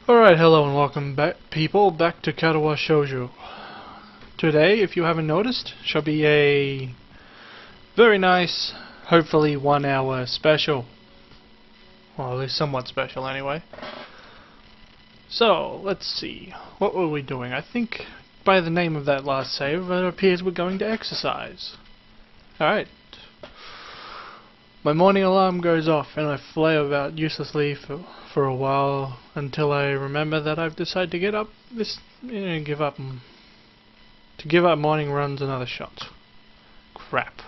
Alright, hello and welcome back, people, back to Katawa Shoujo. Today, if you haven't noticed, shall be a very nice, hopefully 1 hour special. Well, at least somewhat special anyway. So, let's see. What were we doing? I think by the name of that last save, it appears we're going to exercise. Alright. My morning alarm goes off and I flail about uselessly for a while until I remember that I've decided to give up morning runs another shot. Crap.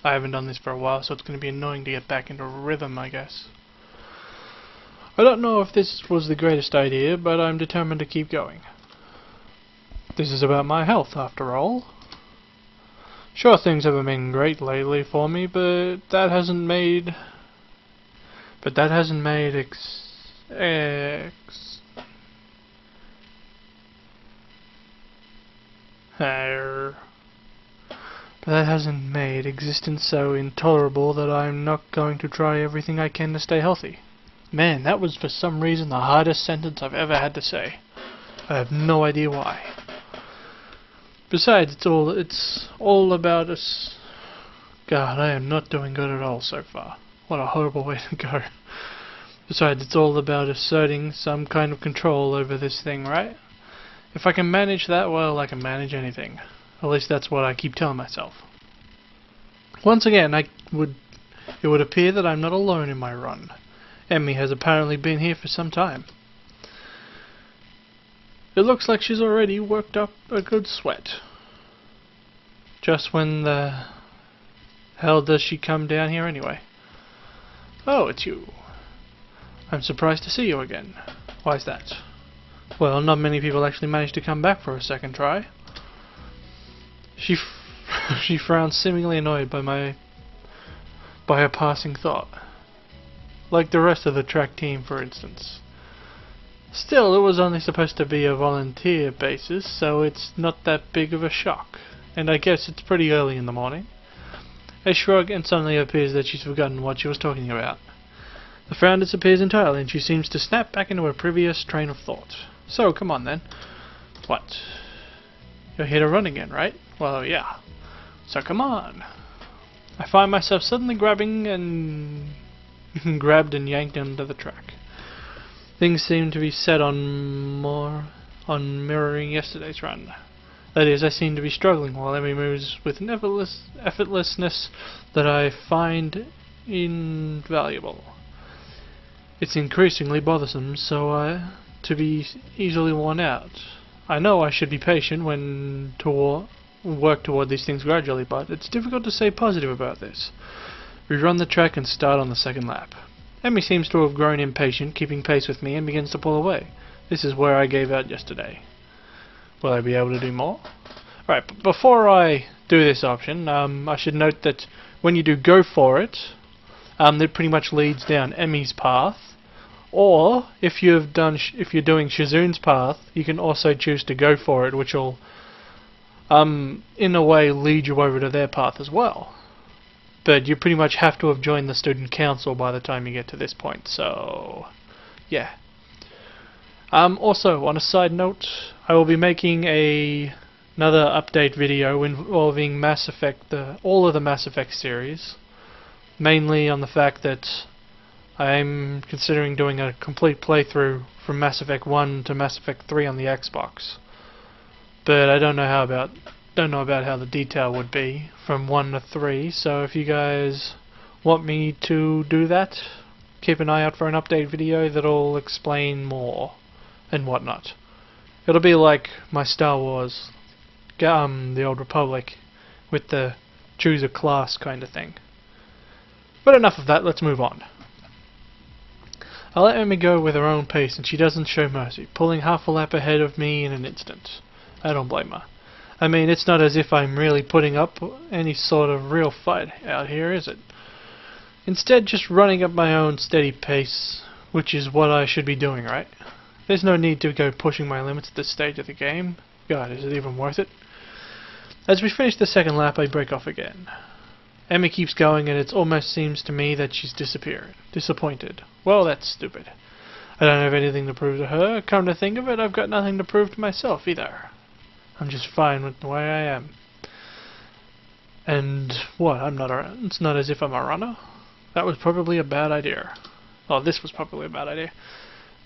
I haven't done this for a while, so it's going to be annoying to get back into rhythm, I guess. I don't know if this was the greatest idea, but I'm determined to keep going. This is about my health, after all. Sure, things haven't been great lately for me, but that hasn't made existence so intolerable that I'm not going to try everything I can to stay healthy. Man, that was for some reason the hardest sentence I've ever had to say. I have no idea why. Besides, it's all about us. God, I am not doing good at all so far. What a horrible way to go. Besides, it's all about asserting some kind of control over this thing, right? If I can manage that, well, I can manage anything. At least that's what I keep telling myself. Once again, it would appear that I'm not alone in my run. Emmy has apparently been here for some time. It looks like she's already worked up a good sweat. Just when the hell does she come down here anyway? Oh, it's you. I'm surprised to see you again. Why's that? Well, not many people actually manage to come back for a second try. She frowns, seemingly annoyed by her passing thought. Like the rest of the track team, for instance. Still, it was only supposed to be a volunteer basis, so it's not that big of a shock. And I guess it's pretty early in the morning. I shrug, and suddenly it appears that she's forgotten what she was talking about. The frown disappears entirely, and she seems to snap back into her previous train of thought. So, come on then. What? You're here to run again, right? Well, yeah. So come on. I find myself suddenly grabbed and yanked into the track. Things seem to be set on mirroring yesterday's run. That is, I seem to be struggling while Emmy moves with an effortlessness that I find invaluable. It's increasingly bothersome, to be easily worn out. I know I should be patient when to work toward these things gradually, but it's difficult to stay positive about this. We run the track and start on the second lap. Emmy seems to have grown impatient, keeping pace with me, and begins to pull away. This is where I gave out yesterday. Will I be able to do more? Right, but before I do this option, I should note that when you do go for it, it pretty much leads down Emmy's path. Or if you're doing Shizun's path, you can also choose to go for it, which will, in a way, lead you over to their path as well. But you pretty much have to have joined the student council by the time you get to this point, so yeah. Also, on a side note, I will be making another update video involving Mass Effect, all of the Mass Effect series, mainly on the fact that I'm considering doing a complete playthrough from Mass Effect 1 to Mass Effect 3 on the Xbox. But I don't know about how the detail would be from 1 to 3, so if you guys want me to do that, keep an eye out for an update video that'll explain more and whatnot. It'll be like my Star Wars, the Old Republic, with the choose a class kind of thing. But enough of that, let's move on. I let Emmy go with her own pace, and she doesn't show mercy, pulling half a lap ahead of me in an instant. I don't blame her. I mean, it's not as if I'm really putting up any sort of real fight out here, is it? Instead, just running at my own steady pace, which is what I should be doing, right? There's no need to go pushing my limits at this stage of the game. God, is it even worth it? As we finish the second lap, I break off again. Emmy keeps going, and it almost seems to me that she's disappeared. Disappointed. Well, that's stupid. I don't have anything to prove to her. Come to think of it, I've got nothing to prove to myself either. I'm just fine with the way I am. And what? It's not as if I'm a runner. That was probably a bad idea. Oh, this was probably a bad idea.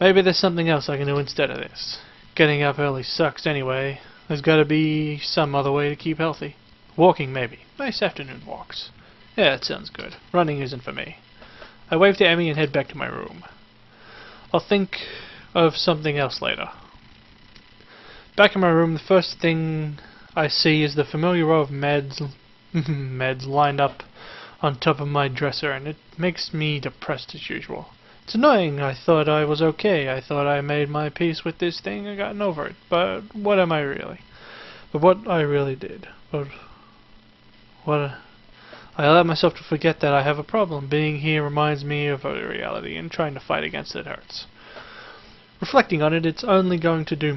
Maybe there's something else I can do instead of this. Getting up early sucks anyway. There's got to be some other way to keep healthy. Walking, maybe. Nice afternoon walks. Yeah, that sounds good. Running isn't for me. I wave to Emmy and head back to my room. I'll think of something else later. Back in my room, the first thing I see is the familiar row of meds lined up on top of my dresser, and it makes me depressed as usual. It's annoying. I thought I was okay. I thought I made my peace with this thing and gotten over it. But what am I really? But what I really did. But what I allowed myself to forget that I have a problem. Being here reminds me of a reality, and trying to fight against it hurts. Reflecting on it, it's only going to do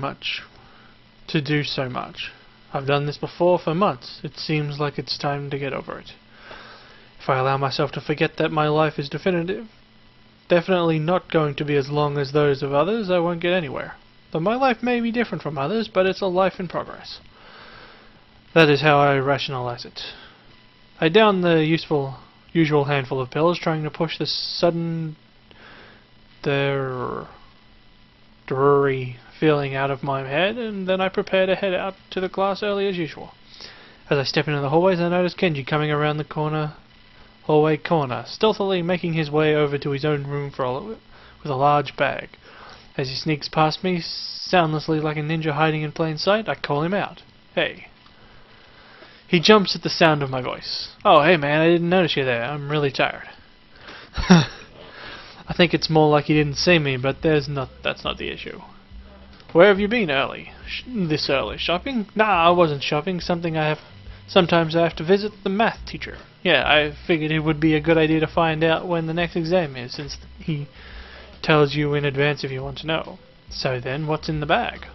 so much. I've done this before for months. It seems like it's time to get over it. If I allow myself to forget that my life is definitely not going to be as long as those of others, I won't get anywhere. But my life may be different from others, but it's a life in progress. That is how I rationalize it. I down the usual handful of pills, trying to push the sudden dreary feeling out of my head, and then I prepare to head out to the class early as usual. As I step into the hallways, I notice Kenji coming around the hallway corner, stealthily making his way over to his own room with a large bag. As he sneaks past me, soundlessly like a ninja hiding in plain sight, I call him out. Hey. He jumps at the sound of my voice. Oh, hey man, I didn't notice you there. I'm really tired. I think it's more like he didn't see me, but that's not the issue. Where have you been this early? Shopping? Nah, I wasn't shopping. Sometimes I have to visit the math teacher. Yeah, I figured it would be a good idea to find out when the next exam is, since he tells you in advance if you want to know. So then, what's in the bag?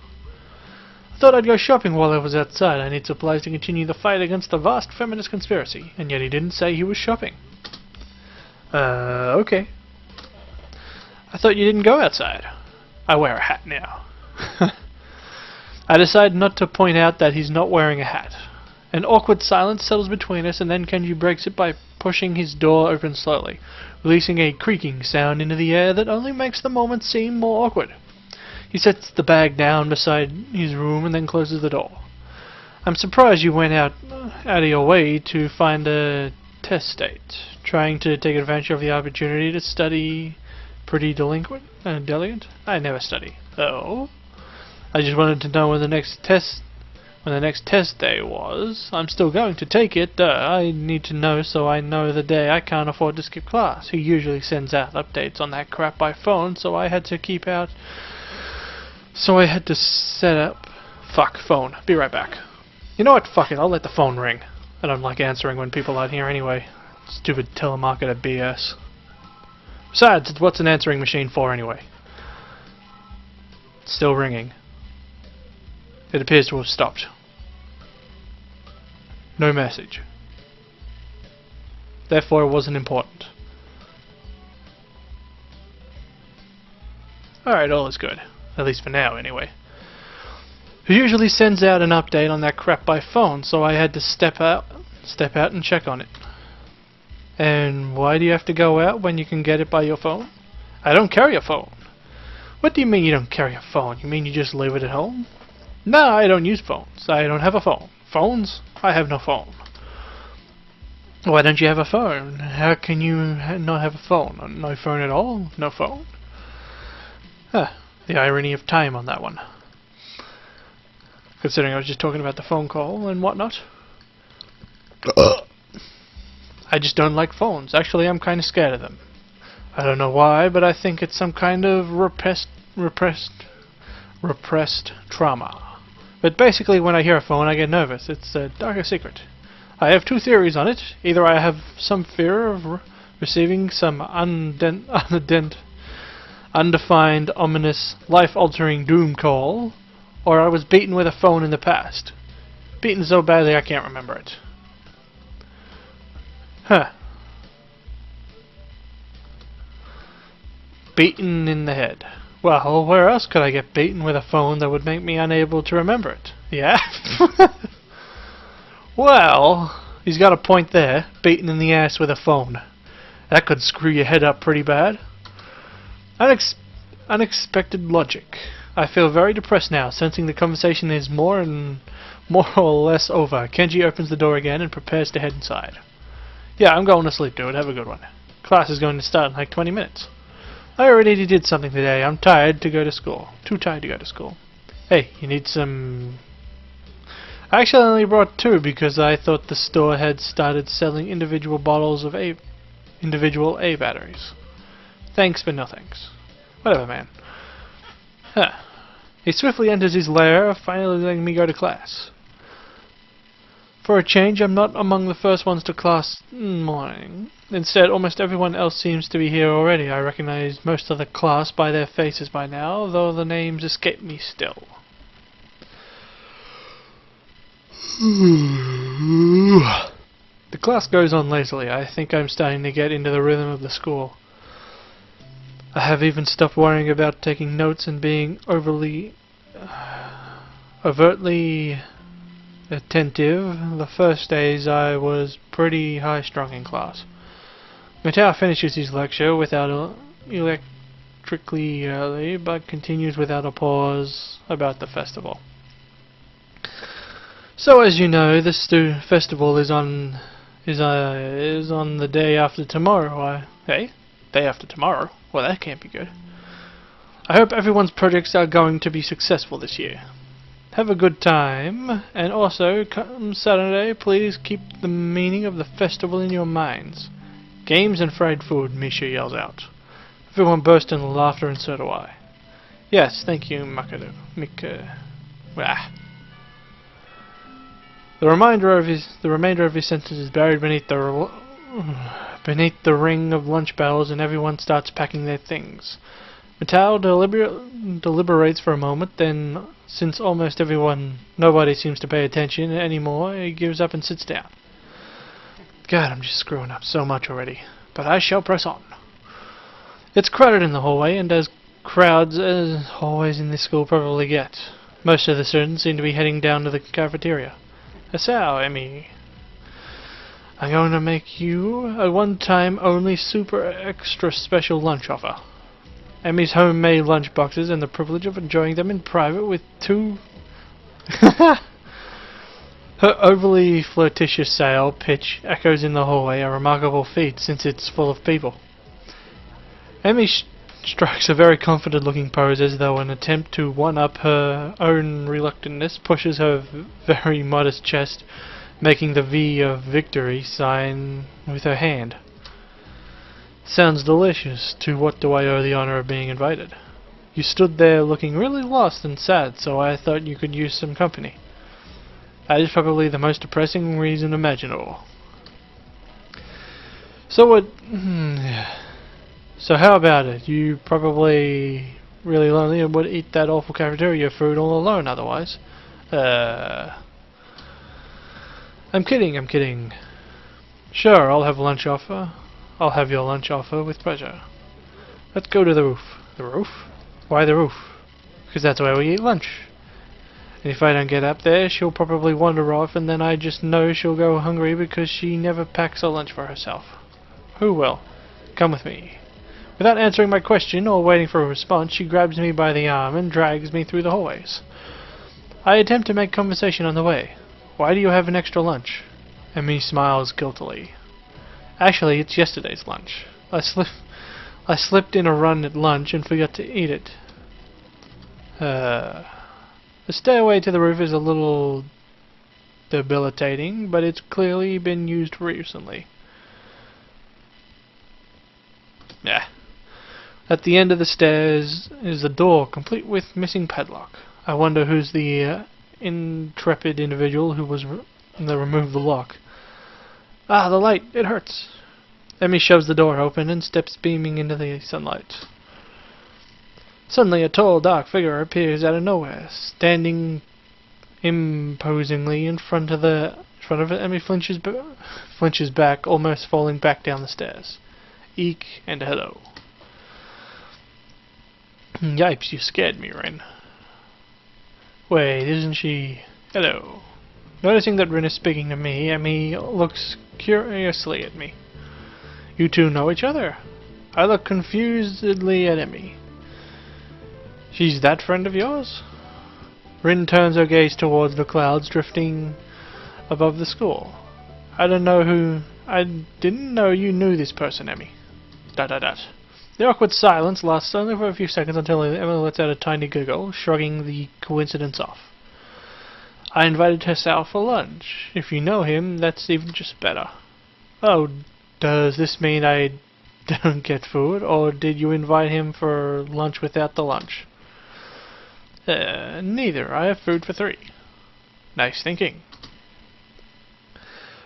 I thought I'd go shopping while I was outside. I need supplies to continue the fight against the vast feminist conspiracy, and yet he didn't say he was shopping. Okay. I thought you didn't go outside. I wear a hat now. I decide not to point out that he's not wearing a hat. An awkward silence settles between us, and then Kenji breaks it by pushing his door open slowly, releasing a creaking sound into the air that only makes the moment seem more awkward. He sets the bag down beside his room and then closes the door. I'm surprised you went out of your way to find a test date, trying to take advantage of the opportunity to study pretty delinquent? I never study. Oh? I just wanted to know when the next test day was. I'm still going to take it. I need to know so I know the day I can't afford to skip class. He usually sends out updates on that crap by phone, so I had to set up... Fuck, phone. Be right back. You know what? Fuck it. I'll let the phone ring. I don't like answering when people aren't here anyway. Stupid telemarketer BS. Besides, what's an answering machine for anyway? It's still ringing. It appears to have stopped. No message. Therefore, it wasn't important. Alright, all is good. At least for now, anyway. He usually sends out an update on that crap by phone, so I had to step out and check on it. And why do you have to go out when you can get it by your phone? I don't carry a phone. What do you mean you don't carry a phone? You mean you just leave it at home? No, I don't use phones. I don't have a phone. Phones? I have no phone. Why don't you have a phone? How can you not have a phone? No phone at all? No phone? Huh. The irony of time on that one. Considering I was just talking about the phone call and whatnot. I just don't like phones. Actually, I'm kind of scared of them. I don't know why, but I think it's some kind of repressed trauma. But basically, when I hear a phone, I get nervous. It's a darker secret. I have two theories on it. Either I have some fear of receiving some undefined, ominous, life-altering doom call, or I was beaten with a phone in the past. Beaten so badly I can't remember it. Huh. Beaten in the head. Well, where else could I get beaten with a phone that would make me unable to remember it? Yeah? Well, he's got a point there. Beaten in the ass with a phone. That could screw your head up pretty bad. Unexpected logic. I feel very depressed now, sensing the conversation is more or less over. Kenji opens the door again and prepares to head inside. Yeah, I'm going to sleep, dude. Have a good one. Class is going to start in like 20 minutes. I already did something today. I'm tired to go to school. Too tired to go to school. Hey, you need some... I actually only brought 2 because I thought the store had started selling individual bottles of individual A batteries. Thanks, but no thanks. Whatever, man. Huh. He swiftly enters his lair, finally letting me go to class. For a change, I'm not among the first ones to class morning. Instead, almost everyone else seems to be here already. I recognize most of the class by their faces by now, though the names escape me still. The class goes on lazily. I think I'm starting to get into the rhythm of the school. I have even stopped worrying about taking notes and being overtly attentive. The first days I was pretty high-strung in class. Mateo finishes his lecture without electrically early, but continues without a pause about the festival. So, as you know, the festival is on the day after tomorrow. Hey, day after tomorrow? Well, that can't be good. I hope everyone's projects are going to be successful this year. Have a good time, and also, come Saturday, please keep the meaning of the festival in your minds. Games and fried food, Misha yells out. Everyone burst into laughter, and so do I. Yes, thank you, Mika. The remainder of his sentence is buried beneath the ring of lunch bells, and everyone starts packing their things. Matao deliberates for a moment, then, since almost nobody seems to pay attention anymore, he gives up and sits down. God, I'm just screwing up so much already. But I shall press on. It's crowded in the hallway, and as crowds as hallways in this school probably get. Most of the students seem to be heading down to the cafeteria. So, Emmy, I'm going to make you a one-time only super extra special lunch offer. Emmy's homemade lunch boxes and the privilege of enjoying them in private with 2... Her overly flirtatious sale pitch echoes in the hallway, a remarkable feat since it's full of people. Emmy strikes a very confident-looking pose as though an attempt to one-up her own reluctantness pushes her very modest chest, making the V of victory sign with her hand. Sounds delicious. To what do I owe the honor of being invited? You stood there looking really lost and sad, so I thought you could use some company. That is probably the most depressing reason imaginable. So what... So how about it? You probably really lonely and would eat that awful cafeteria food all alone otherwise. I'm kidding. Sure, I'll have lunch offer. I'll have your lunch offer with pleasure. Let's go to the roof. The roof? Why the roof? Because that's where we eat lunch. And if I don't get up there, she'll probably wander off, and then I just know she'll go hungry because she never packs a lunch for herself. Who will? Come with me. Without answering my question or waiting for a response, she grabs me by the arm and drags me through the hallways. I attempt to make conversation on the way. Why do you have an extra lunch? Emmy smiles guiltily. Actually, it's yesterday's lunch. I slipped in a run at lunch and forgot to eat it. The stairway to the roof is a little debilitating, but it's clearly been used recently. Yeah. At the end of the stairs is a door, complete with missing padlock. I wonder who's the intrepid individual who removed the lock. Ah, the light! It hurts! Emmy shoves the door open and steps beaming into the sunlight. Suddenly a tall, dark figure appears out of nowhere, standing imposingly in front of it. Emmy flinches back, almost falling back down the stairs. Eek and hello. Yipes, you scared me, Ren. Wait, isn't she... Hello. Noticing that Ren is speaking to me, Emmy looks curiously at me. You two know each other? I look confusedly at Emmy. She's that friend of yours? Rin turns her gaze towards the clouds drifting above the school. I didn't know you knew this person, Emmy. ... The awkward silence lasts only for a few seconds until Emma lets out a tiny giggle, shrugging the coincidence off. I invited her out for lunch. If you know him, that's even just better. Oh, does this mean I don't get food, or did you invite him for lunch without the lunch? Neither. I have food for 3. Nice thinking.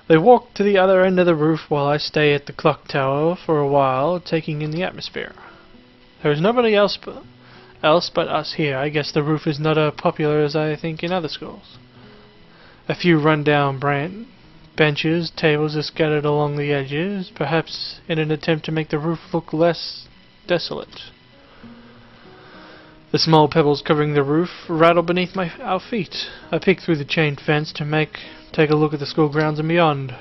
They walk to the other end of the roof while I stay at the clock tower for a while, taking in the atmosphere. There is nobody else but us here. I guess the roof is not as popular as I think in other schools. A few run-down benches, tables are scattered along the edges, perhaps in an attempt to make the roof look less desolate. The small pebbles covering the roof rattle beneath our feet. I peek through the chain fence to take a look at the school grounds and beyond.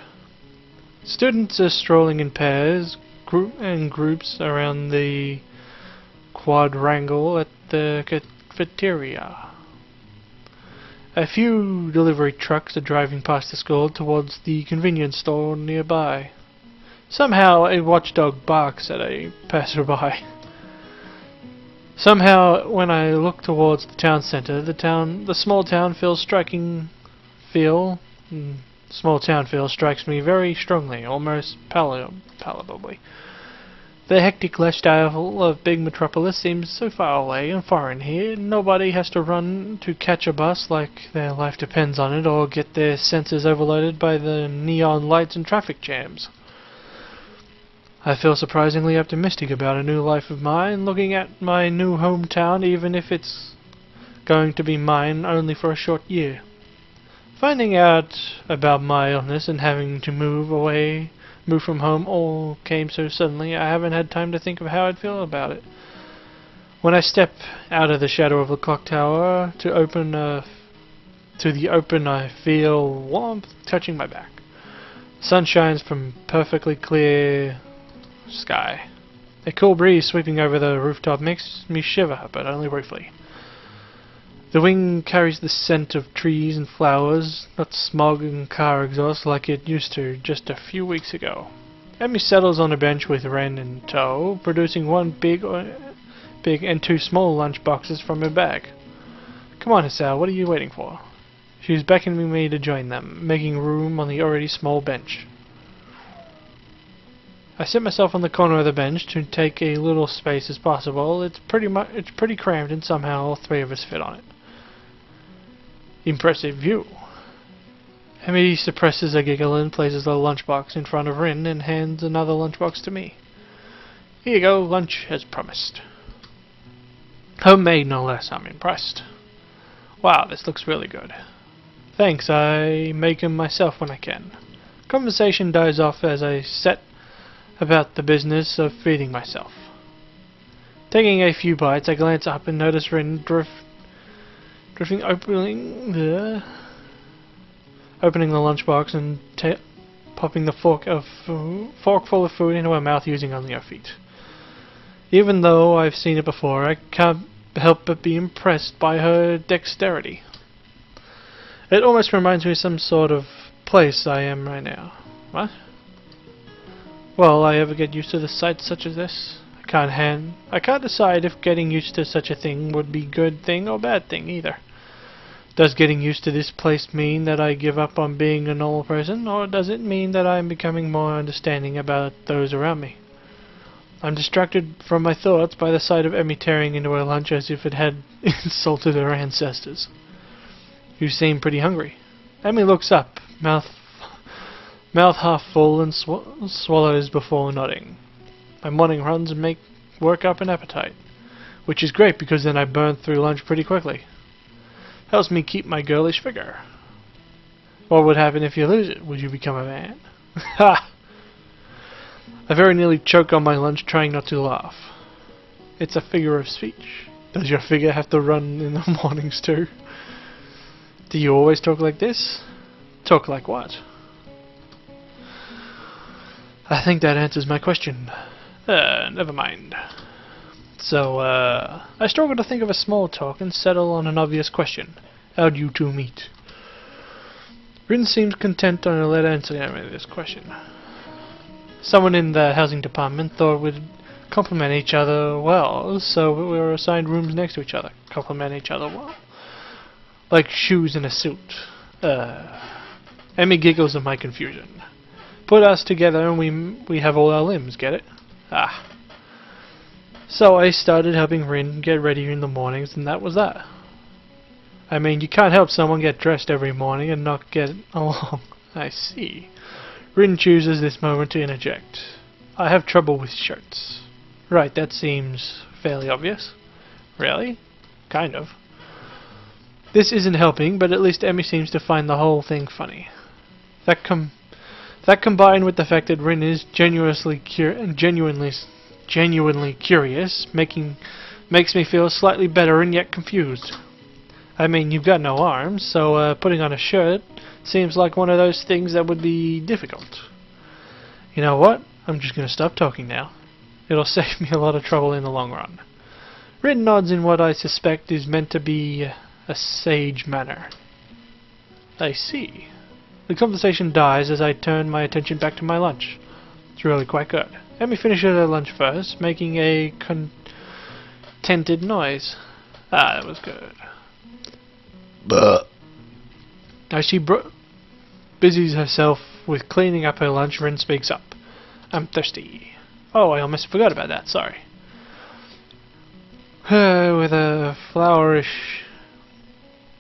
Students are strolling in pairs and groups around the quadrangle at the cafeteria. A few delivery trucks are driving past the school towards the convenience store nearby. Somehow a watchdog barks at a passerby. Somehow, when I look towards the town centre, the small town feel strikes me very strongly, almost palpably. The hectic lifestyle of big metropolis seems so far away and foreign here. Nobody has to run to catch a bus like their life depends on it, or get their senses overloaded by the neon lights and traffic jams. I feel surprisingly optimistic about a new life of mine, looking at my new hometown, even if it's going to be mine only for a short year. Finding out about my illness and having to move from home all came so suddenly, I haven't had time to think of how I'd feel about it. When I step out of the shadow of the clock tower to the open, I feel warmth touching my back. Sun shines from perfectly clear sky. A cool breeze sweeping over the rooftop makes me shiver, but only briefly. The wind carries the scent of trees and flowers, not smog and car exhaust like it used to just a few weeks ago. Emmy settles on a bench with Ren in tow, producing one big and 2 small lunch boxes from her bag. Come on, Hasao, what are you waiting for? She's beckoning me to join them, making room on the already small bench. I sit myself on the corner of the bench to take a little space as possible. It's pretty cramped, and somehow all 3 of us fit on it. Impressive view. Emmy suppresses a giggle and places the lunchbox in front of Rin and hands another lunchbox to me. Here you go, lunch as promised. Homemade, no less. I'm impressed. Wow, this looks really good. Thanks, I make 'em myself when I can. Conversation dies off as I set about the business of feeding myself. Taking a few bites, I glance up and notice Rin opening the lunchbox and popping the forkful of food into her mouth using only her feet. Even though I've seen it before, I can't help but be impressed by her dexterity. It almost reminds me of some sort of place I am right now. What? Will I ever get used to the sights such as this? I can't decide if getting used to such a thing would be good thing or bad thing either. Does getting used to this place mean that I give up on being a normal person, or does it mean that I am becoming more understanding about those around me? I'm distracted from my thoughts by the sight of Emmy tearing into her lunch as if it had insulted her ancestors. You seem pretty hungry. Emmy looks up, mouth half full, and swallows before nodding. My morning runs work up an appetite, which is great because then I burn through lunch pretty quickly. Helps me keep my girlish figure. What would happen if you lose it? Would you become a man? Ha! I very nearly choke on my lunch trying not to laugh. It's a figure of speech. Does your figure have to run in the mornings too? Do you always talk like this? Talk like what? I think that answers my question. Never mind. So, I struggle to think of a small talk and settle on an obvious question. How'd you two meet? Rin seems content on a let answer this question. Someone in the housing department thought we'd complement each other well, so we were assigned rooms next to each other. Complement each other well? Like shoes in a suit. Emmy giggles at my confusion. Put us together and we have all our limbs, get it? Ah. So I started helping Rin get ready in the mornings, and that was that. I mean, you can't help someone get dressed every morning and not get along. I see. Rin chooses this moment to interject. I have trouble with shirts. Right, that seems fairly obvious. Really? Kind of. This isn't helping, but at least Emmy seems to find the whole thing funny. That combined with the fact that Rin is genuinely curious, makes me feel slightly better and yet confused. I mean, you've got no arms, so putting on a shirt seems like one of those things that would be difficult. You know what? I'm just going to stop talking now. It'll save me a lot of trouble in the long run. Rin nods in what I suspect is meant to be a sage manner. I see. The conversation dies as I turn my attention back to my lunch. It's really quite good. Emmy finishes her lunch first, making a contented noise. Ah, that was good. As she busies herself with cleaning up her lunch, Rin speaks up. I'm thirsty. Oh, I almost forgot about that, sorry. With a flourish,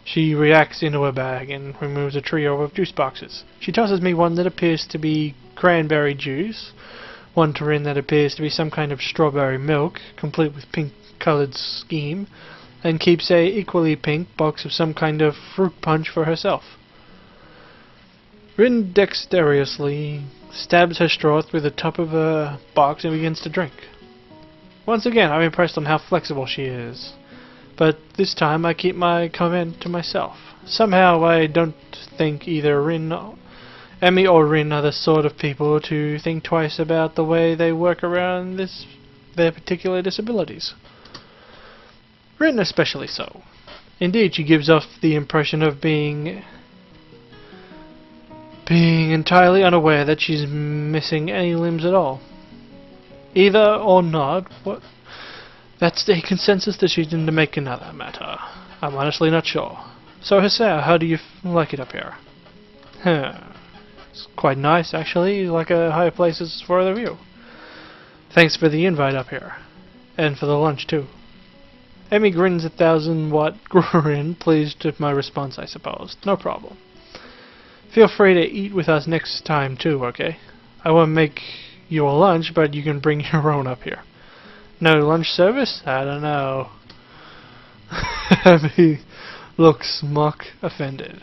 she reacts into her bag and removes a trio of juice boxes. She tosses me one that appears to be cranberry juice, one to Rin that appears to be some kind of strawberry milk, complete with pink-coloured scheme, and keeps a equally pink box of some kind of fruit punch for herself. Rin dexterously stabs her straw through the top of her box and begins to drink. Once again, I'm impressed on how flexible she is. But this time I keep my comment to myself. Somehow I don't think either Emmy or Rin are the sort of people to think twice about the way they work around their particular disabilities. Rin especially so. Indeed, she gives off the impression of being entirely unaware that she's missing any limbs at all. Either or not, that's the consensus decision to make another matter. I'm honestly not sure. So Hasao, how do you like it up here? It's quite nice actually, like a higher places for the view. Thanks for the invite up here. And for the lunch too. Emmy grins 1,000-watt grin, pleased with my response I suppose. No problem. Feel free to eat with us next time too, okay? I won't make you a lunch, but you can bring your own up here. No lunch service? I don't know. Emmy looks mock offended.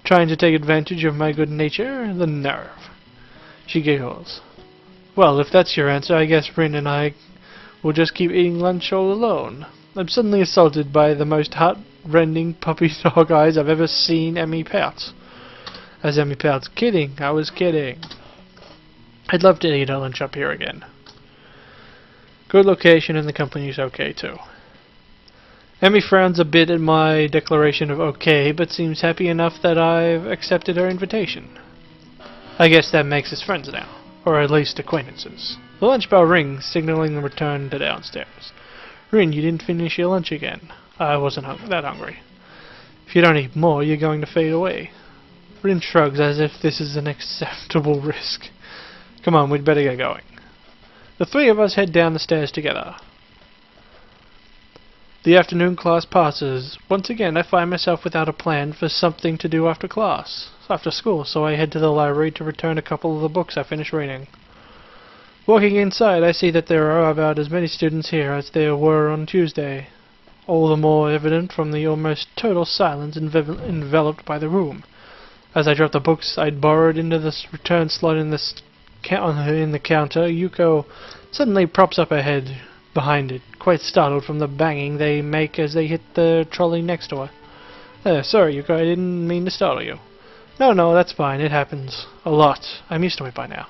Trying to take advantage of my good nature? The nerve. She giggles. Well, if that's your answer, I guess Rin and I will just keep eating lunch all alone. I'm suddenly assaulted by the most heart-rending puppy dog eyes I've ever seen Emmy pout. As Emmy pouts, kidding, I was kidding. I'd love to eat our lunch up here again. Good location and the company's okay too. Emmy frowns a bit at my declaration of okay, but seems happy enough that I've accepted her invitation. I guess that makes us friends now, or at least acquaintances. The lunch bell rings, signaling the return to downstairs. Rin, you didn't finish your lunch again. I wasn't that hungry. If you don't eat more, you're going to fade away. Rin shrugs as if this is an acceptable risk. Come on, we'd better get going. The three of us head down the stairs together. The afternoon class passes. Once again, I find myself without a plan for something to do after school, so I head to the library to return a couple of the books I finished reading. Walking inside, I see that there are about as many students here as there were on Tuesday. All the more evident from the almost total silence enveloped by the room. As I drop the books I'd borrowed into the return slot in the counter, Yuko suddenly props up her head, behind it, quite startled from the banging they make as they hit the trolley next to her. Sorry, Yuko, I didn't mean to startle you. No, that's fine. It happens a lot. I'm used to it by now.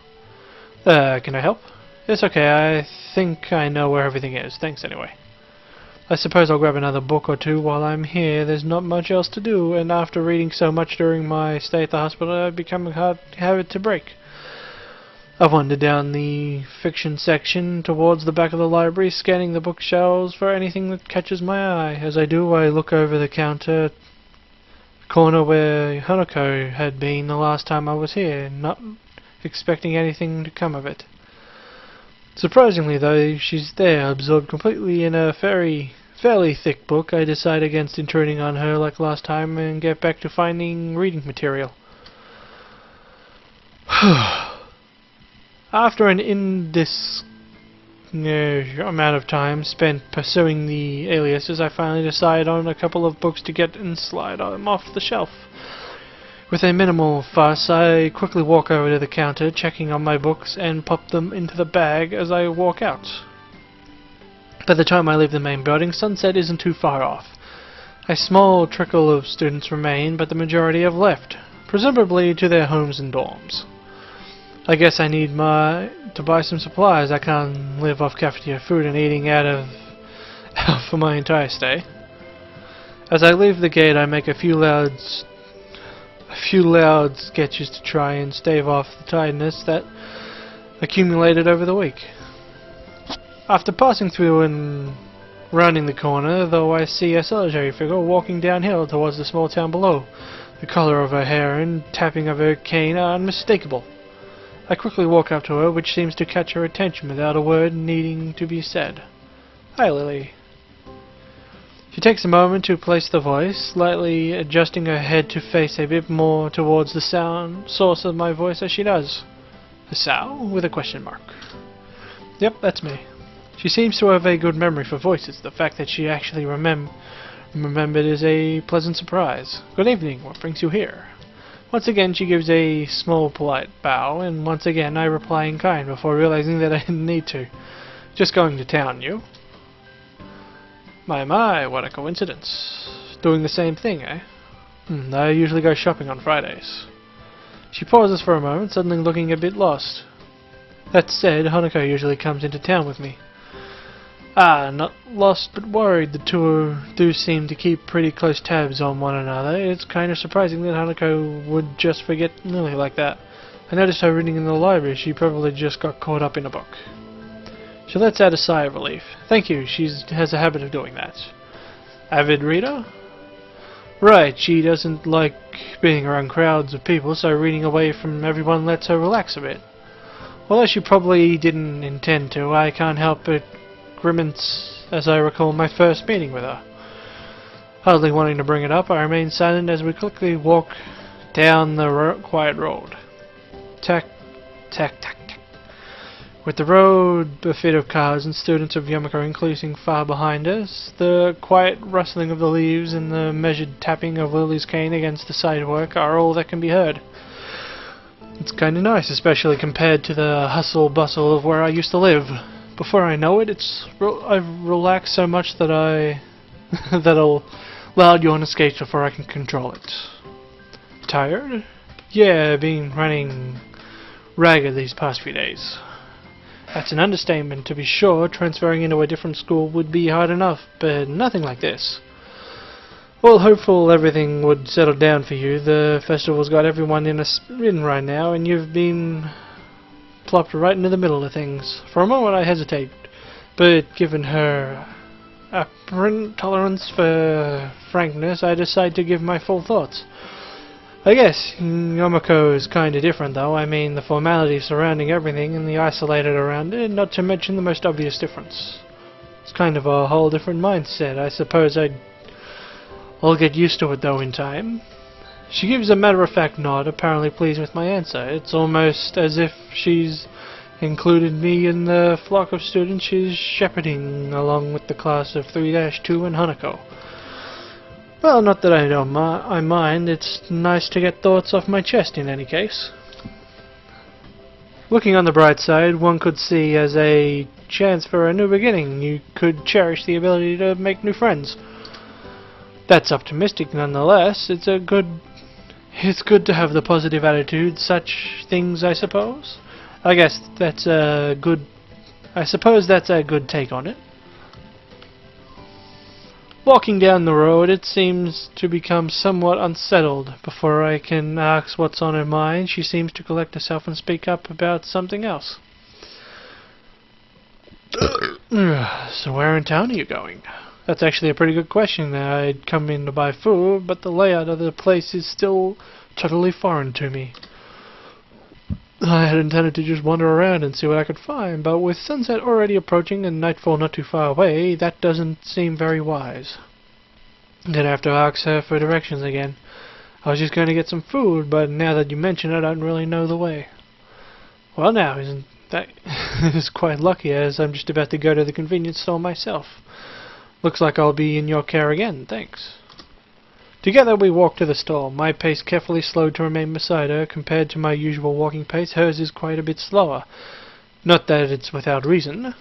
Can I help? It's okay. I think I know where everything is. Thanks anyway. I suppose I'll grab another book or two while I'm here. There's not much else to do, and after reading so much during my stay at the hospital, I've become a hard habit to break. I wandered down the fiction section towards the back of the library, scanning the bookshelves for anything that catches my eye. As I do, I look over the counter corner where Hanako had been the last time I was here, not expecting anything to come of it. Surprisingly, though, she's there, absorbed completely in a fairly thick book. I decide against intruding on her like last time and get back to finding reading material. After an amount of time spent pursuing the aliases, I finally decide on a couple of books to get and slide them off the shelf. With a minimal fuss, I quickly walk over to the counter, checking on my books, and pop them into the bag as I walk out. By the time I leave the main building, sunset isn't too far off. A small trickle of students remain, but the majority have left, presumably to their homes and dorms. I guess I need to buy some supplies. I can't live off cafeteria food and eating out for my entire stay. As I leave the gate, I make a few loud sketches to try and stave off the tiredness that accumulated over the week. After passing through and rounding the corner, though, I see a solitary figure walking downhill towards the small town below. The colour of her hair and tapping of her cane are unmistakable. I quickly walk up to her, which seems to catch her attention without a word needing to be said. Hi, Lily. She takes a moment to place the voice, slightly adjusting her head to face a bit more towards the source of my voice as she does. Hasao? With a question mark. Yep, that's me. She seems to have a good memory for voices. The fact that she actually remembered is a pleasant surprise. Good evening, what brings you here? Once again she gives a small polite bow, and once again I reply in kind before realizing that I didn't need to. Just going to town, you? My, what a coincidence. Doing the same thing, eh? I usually go shopping on Fridays. She pauses for a moment, suddenly looking a bit lost. That said, Hanako usually comes into town with me. Not lost but worried. The two do seem to keep pretty close tabs on one another. It's kind of surprising that Hanako would just forget Lily like that. I noticed her reading in the library. She probably just got caught up in a book. She lets out a sigh of relief. Thank you, she has a habit of doing that. Avid reader? Right, she doesn't like being around crowds of people, so reading away from everyone lets her relax a bit. Although she probably didn't intend to, I can't help but grimace as I recall my first meeting with her. Hardly wanting to bring it up, I remain silent as we quickly walk down the quiet road. Tack, tack, tack. With the road a fit of cars and students of Yamako increasing far behind us, the quiet rustling of the leaves and the measured tapping of Lily's cane against the sidewalk are all that can be heard. It's kinda nice, especially compared to the hustle-bustle of where I used to live. Before I know it, I've relaxed so much that that'll loud yawn escapes before I can control it. Tired? Yeah, been running ragged these past few days. That's an understatement, to be sure. Transferring into a different school would be hard enough, but nothing like this. Well, hopeful everything would settle down for you. The festival's got everyone in a spin right now, and you've been plopped right into the middle of things. For a moment I hesitate, but given her apparent tolerance for frankness, I decide to give my full thoughts. I guess Yamako is kinda different though. I mean, the formality surrounding everything and the isolated around it, not to mention the most obvious difference. It's kind of a whole different mindset. I suppose I'll get used to it though in time. She gives a matter-of-fact nod, apparently pleased with my answer. It's almost as if she's included me in the flock of students she's shepherding along with the class of 3-2 and Hanako. Well, not that I don't mind. It's nice to get thoughts off my chest in any case. Looking on the bright side, one could see as a chance for a new beginning. You could cherish the ability to make new friends. That's optimistic nonetheless. It's good to have the positive attitude, such things, I suppose. I suppose that's a good take on it. Walking down the road, it seems to become somewhat unsettled. Before I can ask what's on her mind, she seems to collect herself and speak up about something else. So where in town are you going? That's actually a pretty good question. I'd come in to buy food, but the layout of the place is still totally foreign to me. I had intended to just wander around and see what I could find, but with sunset already approaching and nightfall not too far away, that doesn't seem very wise. Gonna have to ask her for directions again. I was just going to get some food, but now that you mention it, I don't really know the way. Well now, isn't that is quite lucky, as I'm just about to go to the convenience store myself. Looks like I'll be in your care again, thanks. Together we walk to the store, my pace carefully slowed to remain beside her. Compared to my usual walking pace, hers is quite a bit slower. Not that it's without reason.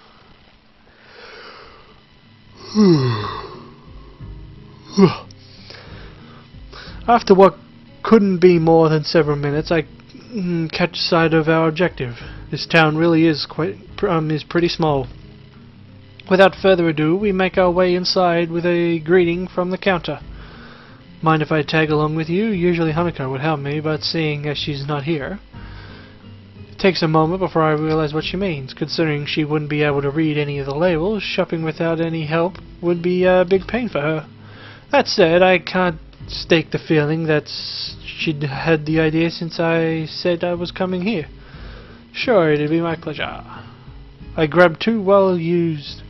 After what couldn't be more than several minutes, I catch sight of our objective. This town really is pretty small. Without further ado, we make our way inside with a greeting from the counter. Mind if I tag along with you? Usually Hanako would help me, but seeing as she's not here, it takes a moment before I realize what she means. Considering she wouldn't be able to read any of the labels, shopping without any help would be a big pain for her. That said, I can't stake the feeling that she'd had the idea since I said I was coming here. Sure, it'd be my pleasure. I grabbed 2 well-used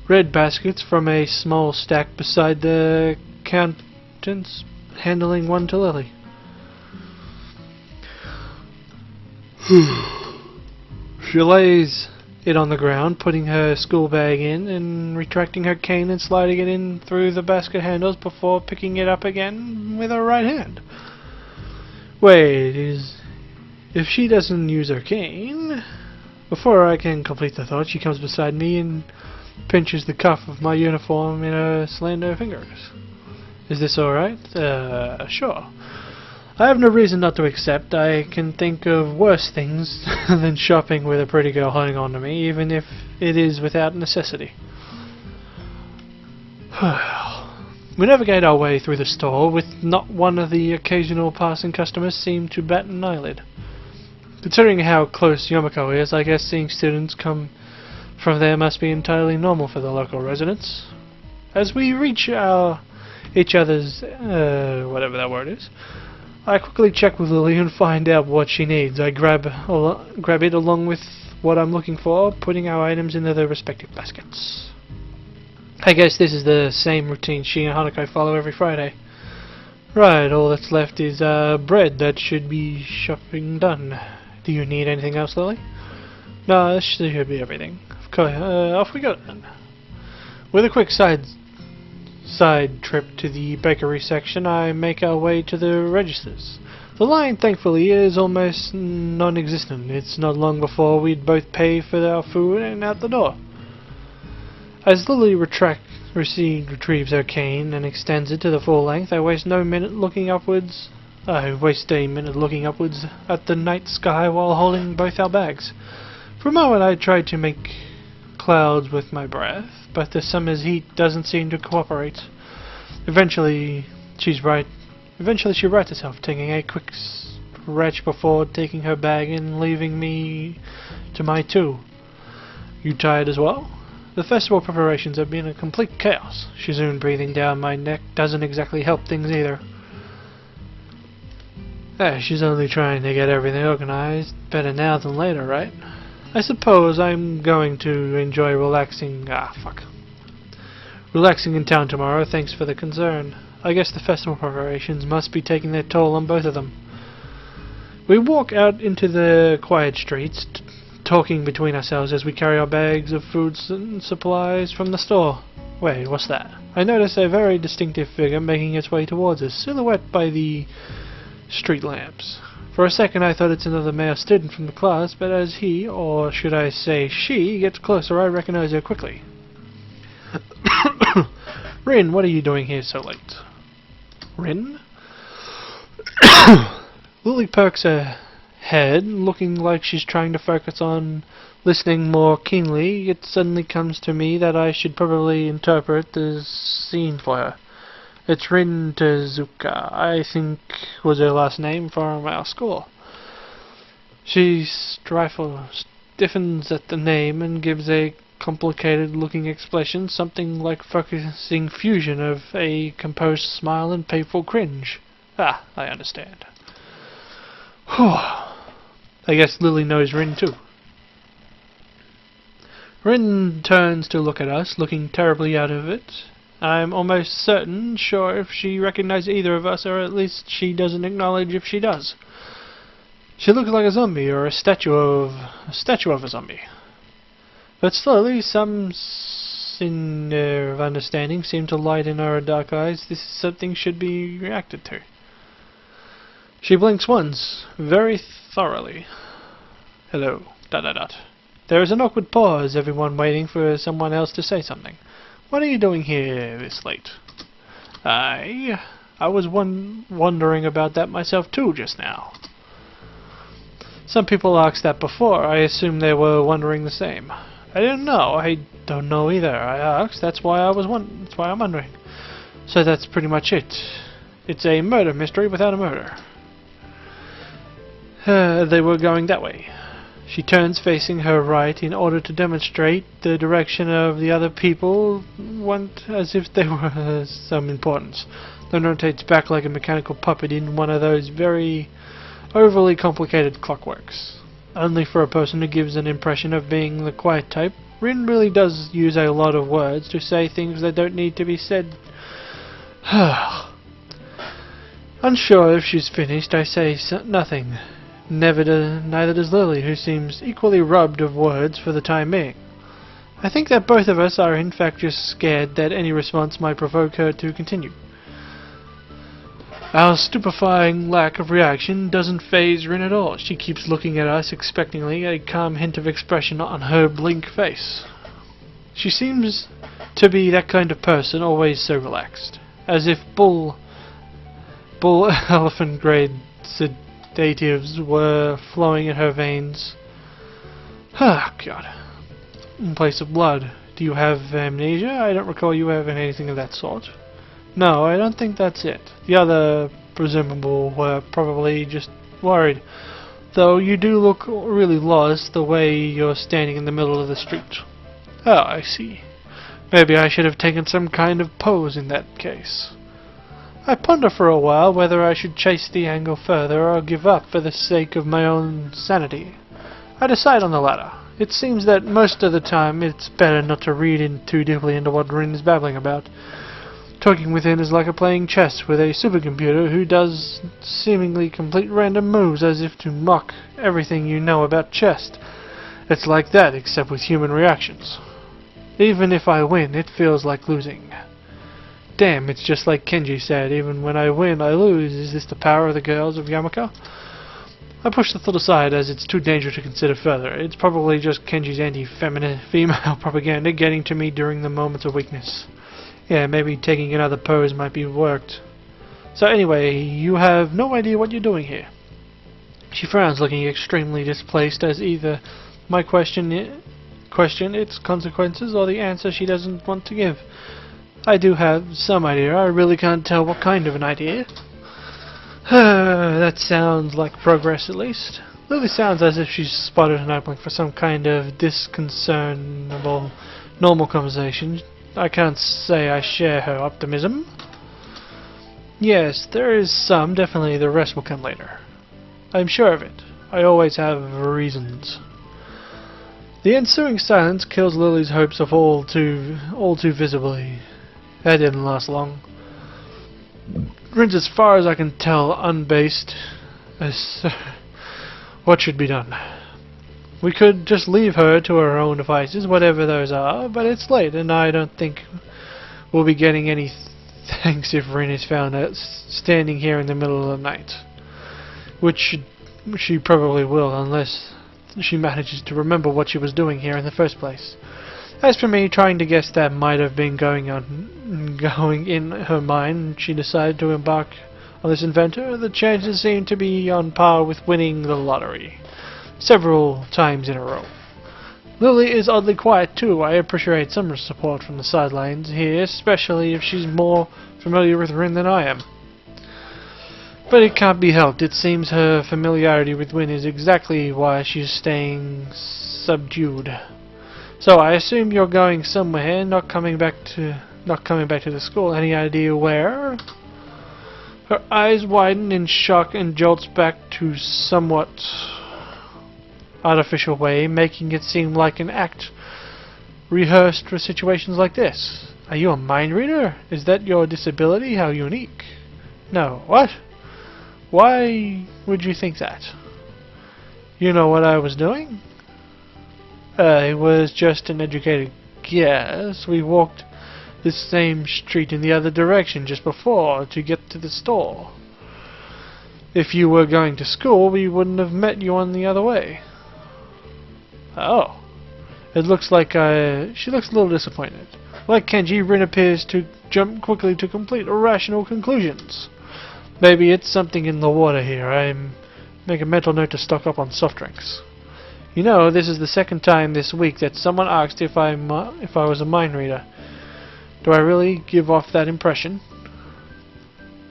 red baskets from a small stack beside the accountants, handling one to Lily. She lays it on the ground, putting her school bag in and retracting her cane and sliding it in through the basket handles before picking it up again with her right hand. Wait, if she doesn't use her cane... Before I can complete the thought, she comes beside me and pinches the cuff of my uniform in her slender fingers. Is this alright? Sure. I have no reason not to accept. I can think of worse things than shopping with a pretty girl holding on to me, even if it is without necessity. We navigate our way through the store, with not one of the occasional passing customers seem to bat an eyelid. Considering how close Yomiko is, I guess seeing students come from there must be entirely normal for the local residents. As we reach each other's, whatever that word is, I quickly check with Lily and find out what she needs. I grab it along with what I'm looking for, putting our items into their respective baskets. I guess this is the same routine she and Hanako follow every Friday. Right, all that's left is bread. That should be shopping done. Do you need anything else, Lily? No, this should be everything. Okay, off we go then. With a quick side trip to the bakery section, I make our way to the registers. The line, thankfully, is almost non-existent. It's not long before we'd both pay for our food and out the door. As Lily retrieves her cane and extends it to the full length, I waste a minute looking upwards at the night sky while holding both our bags. For a moment I tried to make clouds with my breath, but the summer's heat doesn't seem to cooperate. Eventually she rights herself, taking a quick stretch before taking her bag and leaving me to my 2. You tired as well? The festival preparations have been a complete chaos. Shizune breathing down my neck doesn't exactly help things either. She's only trying to get everything organized. Better now than later, right? I suppose I'm going to enjoy relaxing in town tomorrow, thanks for the concern. I guess the festival preparations must be taking their toll on both of them. We walk out into the quiet streets, talking between ourselves as we carry our bags of foods and supplies from the store. Wait, what's that? I notice a very distinctive figure making its way towards us, silhouetted by the street lamps. For a second I thought it's another male student from the class, but as he, or should I say she, gets closer I recognize her quickly. Rin, what are you doing here so late? Rin? Lily perks her head, looking like she's trying to focus on listening more keenly. It suddenly comes to me that I should probably interpret the scene for her. It's Rin Tezuka, I think was her last name from our school. She stiffens at the name and gives a complicated-looking expression, something like focusing fusion of a composed smile and painful cringe. Ah, I understand. Whew. I guess Lily knows Rin too. Rin turns to look at us, looking terribly out of it. I'm almost sure if she recognizes either of us, or at least she doesn't acknowledge if she does. She looks like a zombie, or a statue of a zombie. But slowly, some sneer of understanding seemed to light in her dark eyes. This is something should be reacted to. She blinks once, very thoroughly. Hello, ... There is an awkward pause, everyone waiting for someone else to say something. What are you doing here this late? I was wondering about that myself too just now. Some people asked that before. I assume they were wondering the same. I didn't know. I don't know either. I asked. That's why I'm wondering. So that's pretty much it. It's a murder mystery without a murder. They were going that way. She turns facing her right in order to demonstrate the direction of the other people went, as if they were some importance. Then rotates back like a mechanical puppet in one of those very overly complicated clockworks. Only for a person who gives an impression of being the quiet type, Rin really does use a lot of words to say things that don't need to be said. Unsure if she's finished, I say nothing. Neither does Lily, who seems equally rubbed of words for the time being. I think that both of us are in fact just scared that any response might provoke her to continue. Our stupefying lack of reaction doesn't faze Rin at all. She keeps looking at us expectantly, a calm hint of expression on her blink face. She seems to be that kind of person, always so relaxed, as if bull elephant grade sedatives were flowing in her veins. Ah, God. In place of blood. Do you have amnesia? I don't recall you having anything of that sort. No, I don't think that's it. The other presumable were probably just worried. Though you do look really lost the way you're standing in the middle of the street. Oh, I see. Maybe I should have taken some kind of pose in that case. I ponder for a while whether I should chase the angle further or give up for the sake of my own sanity. I decide on the latter. It seems that most of the time it's better not to read in too deeply into what Rin is babbling about. Talking with him is like playing chess with a supercomputer who does seemingly complete random moves as if to mock everything you know about chess. It's like that, except with human reactions. Even if I win, it feels like losing. Damn, it's just like Kenji said, even when I win, I lose. Is this the power of the girls of Yamaka? I push the thought aside as it's too dangerous to consider further. It's probably just Kenji's anti-feminine female propaganda getting to me during the moments of weakness. Yeah, maybe taking another pose might be worked. So anyway, you have no idea what you're doing here. She frowns, looking extremely displaced as either my question its consequences or the answer she doesn't want to give. I do have some idea. I really can't tell what kind of an idea. That sounds like progress, at least. Lily sounds as if she's spotted an opening for some kind of disconcernable, normal conversation. I can't say I share her optimism. Yes, there is some. Definitely the rest will come later. I'm sure of it. I always have reasons. The ensuing silence kills Lily's hopes of all too visibly. That didn't last long. Rin's, as far as I can tell, unbased. What should be done? We could just leave her to her own devices, whatever those are, but it's late, and I don't think we'll be getting any thanks if Rin is found out standing here in the middle of the night. Which she probably will, unless she manages to remember what she was doing here in the first place. As for me, trying to guess that might have been going in her mind, she decided to embark on this adventure. The chances seem to be on par with winning the lottery several times in a row. Lily is oddly quiet too. I appreciate some support from the sidelines here, especially if she's more familiar with Rin than I am. But it can't be helped. It seems her familiarity with Rin is exactly why she's staying subdued. So I assume you're going somewhere, not coming back to the school. Any idea where? Her eyes widen in shock and jolts back to somewhat artificial way, making it seem like an act rehearsed for situations like this. Are you a mind reader? Is that your disability? How unique. No. What? Why would you think that? You know what I was doing? It was just an educated guess. We walked the same street in the other direction just before to get to the store. If you were going to school, we wouldn't have met you on the other way. Oh. It looks like she looks a little disappointed. Like Kenji, Rin appears to jump quickly to complete irrational conclusions. Maybe it's something in the water here. I make a mental note to stock up on soft drinks. You know, this is the second time this week that someone asked if I was a mind reader. Do I really give off that impression?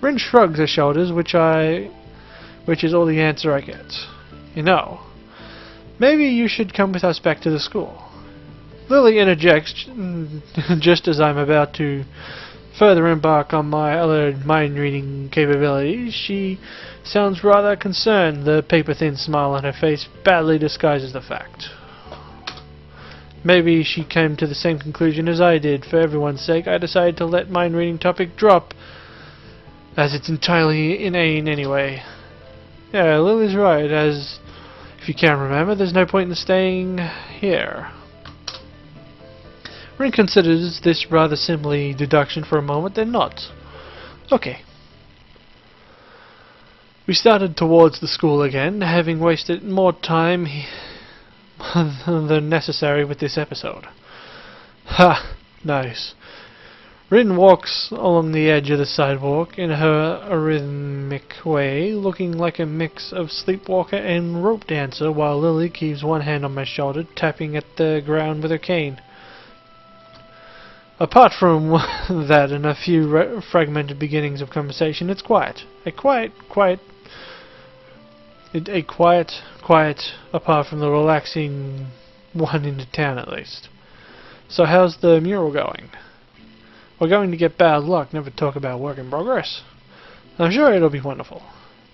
Rin shrugs her shoulders, which is all the answer I get. You know, maybe you should come with us back to the school. Lily interjects just as I'm about to further embark on my other mind-reading capabilities. She sounds rather concerned. The paper-thin smile on her face badly disguises the fact. Maybe she came to the same conclusion as I did. For everyone's sake, I decided to let mind-reading topic drop, as it's entirely inane anyway. Yeah, Lily's right, as if you can't remember, there's no point in staying here. Rin considers this rather simply deduction for a moment, then nods. Okay. We started towards the school again, having wasted more time than necessary with this episode. Ha! Nice. Rin walks along the edge of the sidewalk in her arrhythmic way, looking like a mix of sleepwalker and rope dancer, while Lily keeps one hand on my shoulder, tapping at the ground with her cane. Apart from that and a few fragmented beginnings of conversation, it's quiet. Quiet, apart from the relaxing one in the town at least. So how's the mural going? We're going to get bad luck, never talk about work in progress. I'm sure it'll be wonderful.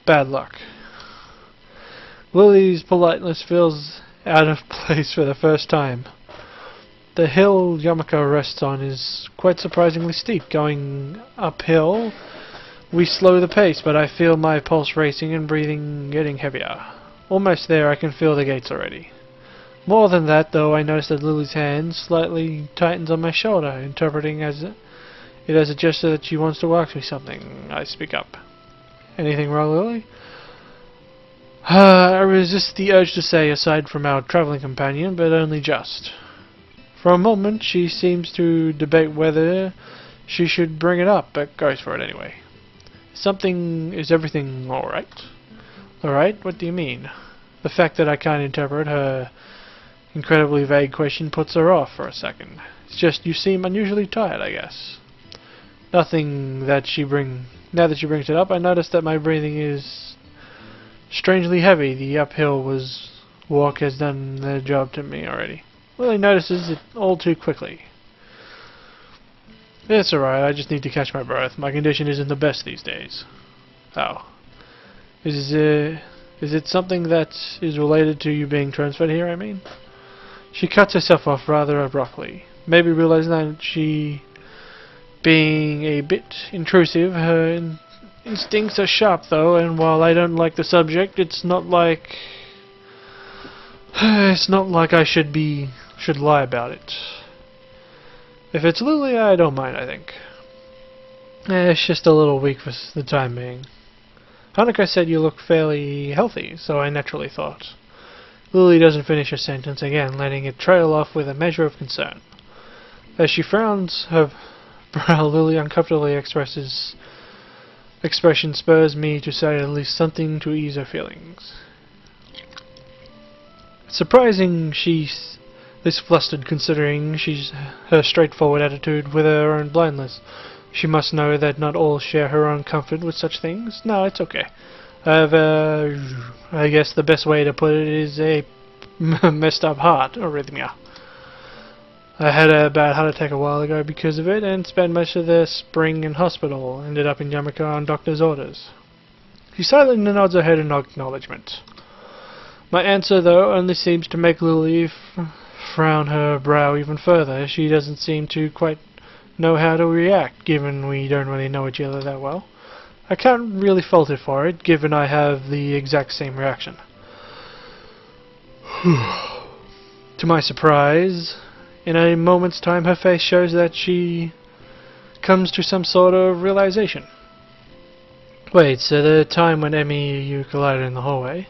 Bad luck. Lily's politeness feels out of place for the first time. The hill Yamako rests on is quite surprisingly steep. Going uphill, we slow the pace, but I feel my pulse racing and breathing getting heavier. Almost there, I can feel the gates already. More than that, though, I notice that Lily's hand slightly tightens on my shoulder, interpreting it as a gesture that she wants to ask me something. I speak up. Anything wrong, Lily? I resist the urge to say, aside from our traveling companion, but only just. For a moment, she seems to debate whether she should bring it up, but goes for it anyway. Is everything alright? Alright? What do you mean? The fact that I can't interpret her incredibly vague question puts her off for a second. It's just you seem unusually tired, I guess. Now that she brings it up, I notice that my breathing is strangely heavy. The uphill walk has done the job to me already. Lily notices it all too quickly. It's alright, I just need to catch my breath. My condition isn't the best these days. Oh. Is it something that is related to you being transferred here, I mean? She cuts herself off rather abruptly. Maybe realizing that she being a bit intrusive, her instincts are sharp though, and while I don't like the subject, it's not like I should lie about it. If it's Lily, I don't mind, I think. It's just a little weak for the time being. Hanako said you look fairly healthy, so I naturally thought. Lily doesn't finish her sentence again, letting it trail off with a measure of concern. As she frowns her brow, Lily uncomfortably expression spurs me to say at least something to ease her feelings. Surprising she's this flustered considering her straightforward attitude with her own blindness. She must know that not all share her own comfort with such things. No, it's okay. I guess the best way to put it is a messed up heart arrhythmia. I had a bad heart attack a while ago because of it and spent most of the spring in hospital. Ended up in Yamaka on doctor's orders. She silently nods her head in acknowledgement. My answer, though, only seems to make Lily frown her brow even further. She doesn't seem to quite know how to react, given we don't really know each other that well. I can't really fault her for it, given I have the exact same reaction. To my surprise, in a moment's time her face shows that she comes to some sort of realization. Wait, so the time when Emmy you collided in the hallway?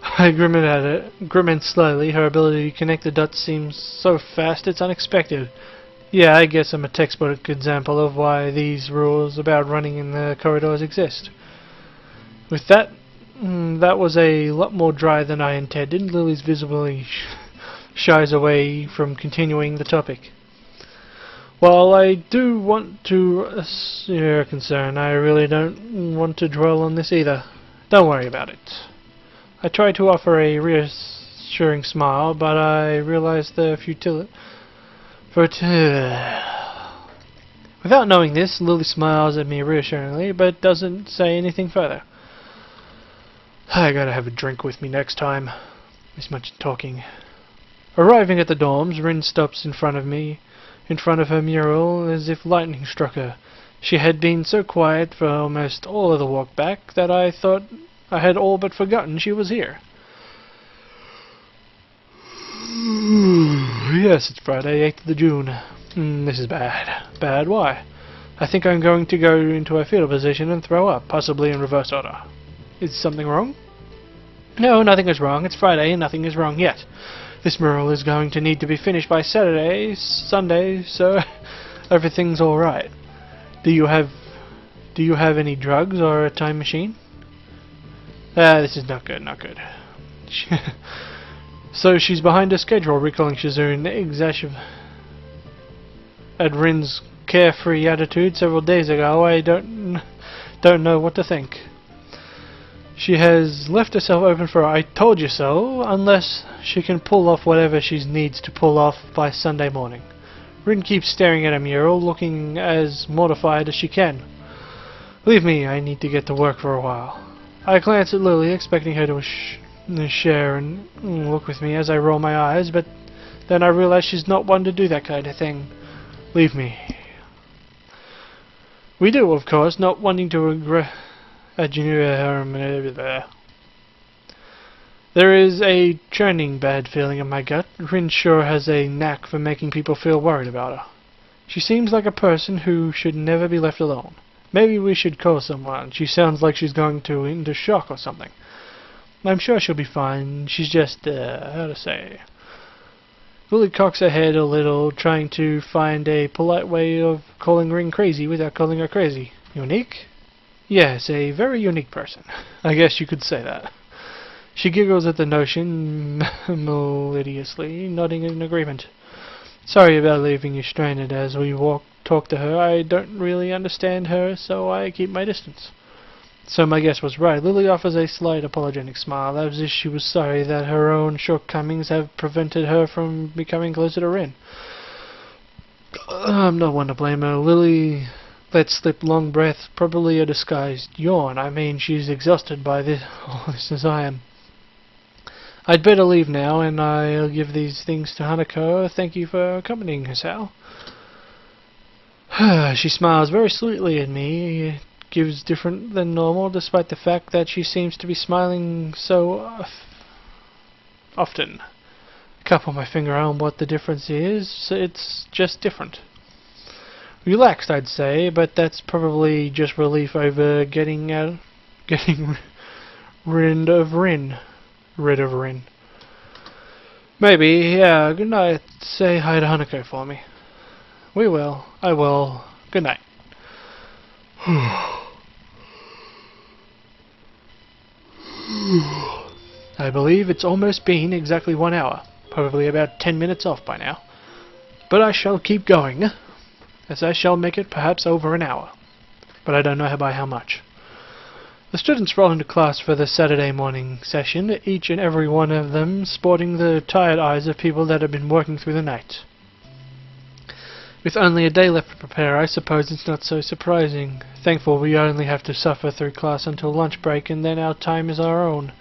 I grimaced slowly. Her ability to connect the dots seems so fast it's unexpected. Yeah, I guess I'm a textbook example of why these rules about running in the corridors exist. With that, that was a lot more dry than I intended. Lily's visibly shies away from continuing the topic. While I do want to your concern, I really don't want to dwell on this either. Don't worry about it. I tried to offer a reassuring smile, but I realized the futility. Without knowing this, Lily smiles at me reassuringly, but doesn't say anything further. I gotta have a drink with me next time. This much talking. Arriving at the dorms, Rin stops in front of her mural, as if lightning struck her. She had been so quiet for almost all of the walk back that I thought I had all but forgotten she was here. Yes, it's Friday, 8th of June. This is bad. Bad? Why? I think I'm going to go into a fetal position and throw up, possibly in reverse order. Is something wrong? No, nothing is wrong. It's Friday and nothing is wrong yet. This mural is going to need to be finished by Sunday, so everything's alright. Do you have any drugs or a time machine? This is not good, not good. So she's behind her schedule, recalling Shizune at Rin's carefree attitude several days ago. I don't know what to think. She has left herself open for I told you so, unless she can pull off whatever she needs to pull off by Sunday morning. Rin keeps staring at her mural, looking as mortified as she can. Leave me, I need to get to work for a while. I glance at Lily, expecting her to share and look with me as I roll my eyes, but then I realize she's not one to do that kind of thing. Leave me. We do, of course, not wanting to regret. There is a churning bad feeling in my gut. Rin sure has a knack for making people feel worried about her. She seems like a person who should never be left alone. Maybe we should call someone. She sounds like she's going into shock or something. I'm sure she'll be fine. She's just, how to say... Lily cocks her head a little, trying to find a polite way of calling Rin crazy without calling her crazy. Unique? Yes, a very unique person. I guess you could say that. She giggles at the notion, melodiously, nodding in agreement. Sorry about leaving you stranded as we talk to her. I don't really understand her, so I keep my distance. So my guess was right. Lily offers a slight apologetic smile, as if she was sorry that her own shortcomings have prevented her from becoming closer to Rin. I'm not one to blame her. Lily let slip long breath, probably a disguised yawn. I mean, she's exhausted by all this as I am. I'd better leave now, and I'll give these things to Hanako. Thank you for accompanying us, Sal. She smiles very sweetly at me. It gives different than normal, despite the fact that she seems to be smiling so often. Couple my finger on what the difference is. It's just different. Relaxed, I'd say, but that's probably just relief over getting out getting rid of Rin. Rid of Rin. Maybe, yeah, good night. Say hi to Hanako for me. We will. I will. Good night. I believe it's almost been exactly 1 hour. Probably about 10 minutes off by now. But I shall keep going, as I shall make it perhaps over an hour. But I don't know by how much. The students roll into class for the Saturday morning session, each and every one of them sporting the tired eyes of people that have been working through the night. With only a day left to prepare, I suppose it's not so surprising. Thankful we only have to suffer through class until lunch break, and then our time is our own.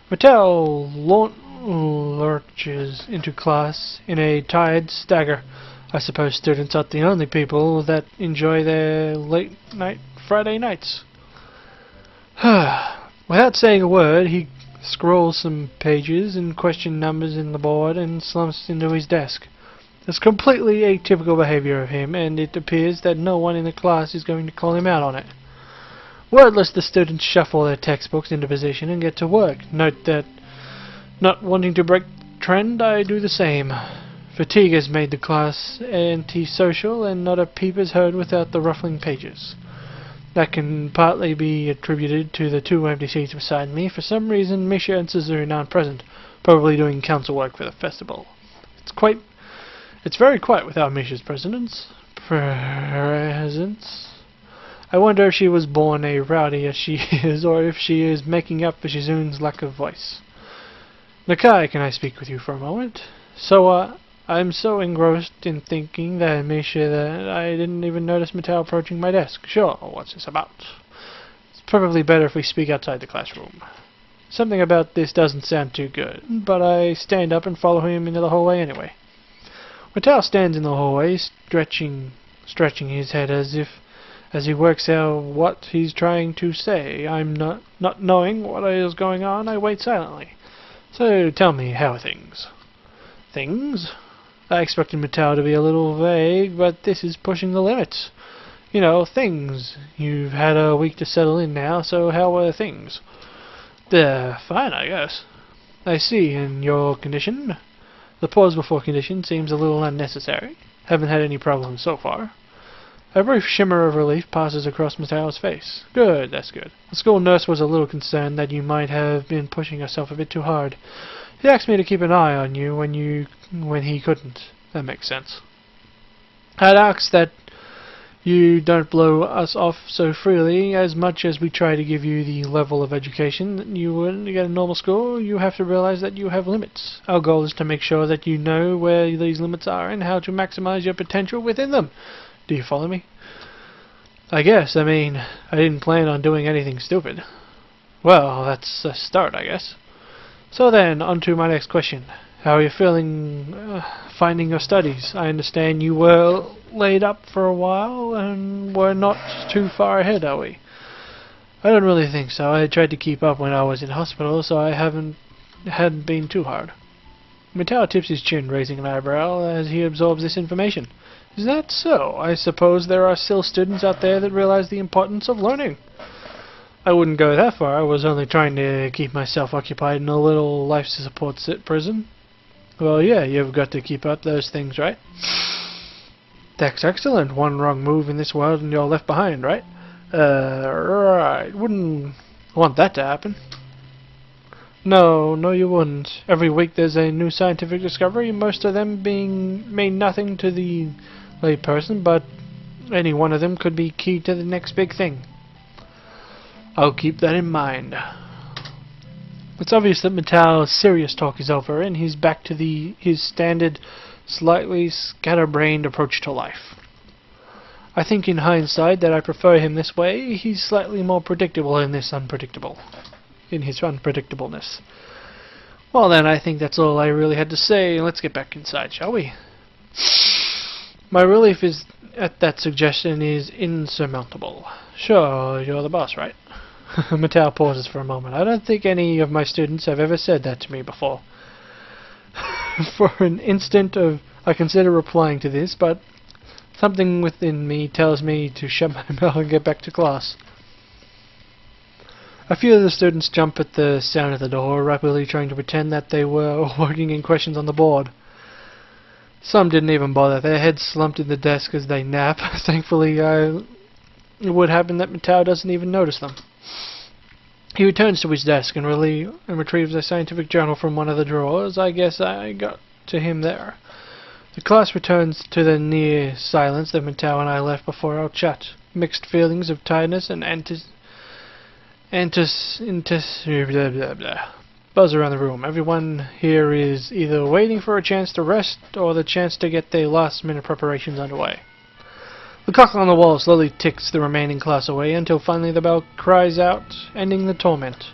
Mattel lurches into class in a tired stagger. I suppose students aren't the only people that enjoy their late-night Friday nights. Without saying a word, he scrolls some pages and question numbers in the board and slumps into his desk. It's completely atypical behavior of him, and it appears that no one in the class is going to call him out on it. Wordless, the students shuffle their textbooks into position and get to work. Note that, not wanting to break trend, I do the same. Fatigue has made the class antisocial, and not a peep is heard without the ruffling pages. That can partly be attributed to the 2 empty seats beside me. For some reason, Misha and Suzune aren't present, probably doing council work for the festival. It's very quiet without Misha's presence. I wonder if she was born a rowdy as she is, or if she is making up for Shizune's lack of voice. Nakai, can I speak with you for a moment? I'm so engrossed in thinking that Misha that I didn't even notice Mattel approaching my desk. Sure, what's this about? It's probably better if we speak outside the classroom. Something about this doesn't sound too good, but I stand up and follow him into the hallway anyway. Mattel stands in the hallway, stretching his head as he works out what he's trying to say. I'm not knowing what is going on, I wait silently. So tell me, how are things? Things? I expected Mattel to be a little vague, but this is pushing the limits. You know, things. You've had a week to settle in now, so how are things? They're fine, I guess. I see, and your condition? The pause before condition seems a little unnecessary. Haven't had any problems so far. A brief shimmer of relief passes across Mattel's face. Good, that's good. The school nurse was a little concerned that you might have been pushing yourself a bit too hard. He asked me to keep an eye on you when he couldn't. That makes sense. I'd ask that you don't blow us off so freely. As much as we try to give you the level of education that you would get in normal school, you have to realize that you have limits. Our goal is to make sure that you know where these limits are and how to maximize your potential within them. Do you follow me? I guess. I mean, I didn't plan on doing anything stupid. Well, that's a start, I guess. So then, on to my next question. How are you feeling finding your studies? I understand you were laid up for a while and we're not too far ahead, are we? I don't really think so. I tried to keep up when I was in hospital, so I hadn't been too hard. Mattel tips his chin, raising an eyebrow as he absorbs this information. Is that so? I suppose there are still students out there that realize the importance of learning. I wouldn't go that far. I was only trying to keep myself occupied in a little life support prison. Well, yeah, you've got to keep up those things, right? That's excellent. One wrong move in this world and you're left behind, right? Right. Wouldn't want that to happen. No, you wouldn't. Every week there's a new scientific discovery, most of them mean nothing to the lay person, but any one of them could be key to the next big thing. I'll keep that in mind. It's obvious that Mattel's serious talk is over, and he's back to his standard, slightly scatterbrained approach to life. I think in hindsight that I prefer him this way. He's slightly more predictable in his unpredictableness. Well then, I think that's all I really had to say. Let's get back inside, shall we? My relief at that suggestion is insurmountable. Sure, you're the boss, right? Mattel pauses for a moment. I don't think any of my students have ever said that to me before. For an instant I consider replying to this, but something within me tells me to shut my mouth and get back to class. A few of the students jump at the sound of the door, rapidly trying to pretend that they were working in questions on the board. Some didn't even bother, their heads slumped in the desk as they nap. Thankfully, it would happen that Mateo doesn't even notice them. He returns to his desk and retrieves a scientific journal from one of the drawers. I guess I got to him there. The class returns to the near silence that Mateo and I left before our chat. Mixed feelings of tiredness and blah, blah, blah. Buzz around the room. Everyone here is either waiting for a chance to rest or the chance to get their last-minute preparations underway. The clock on the wall slowly ticks the remaining class away until finally the bell cries out, ending the torment.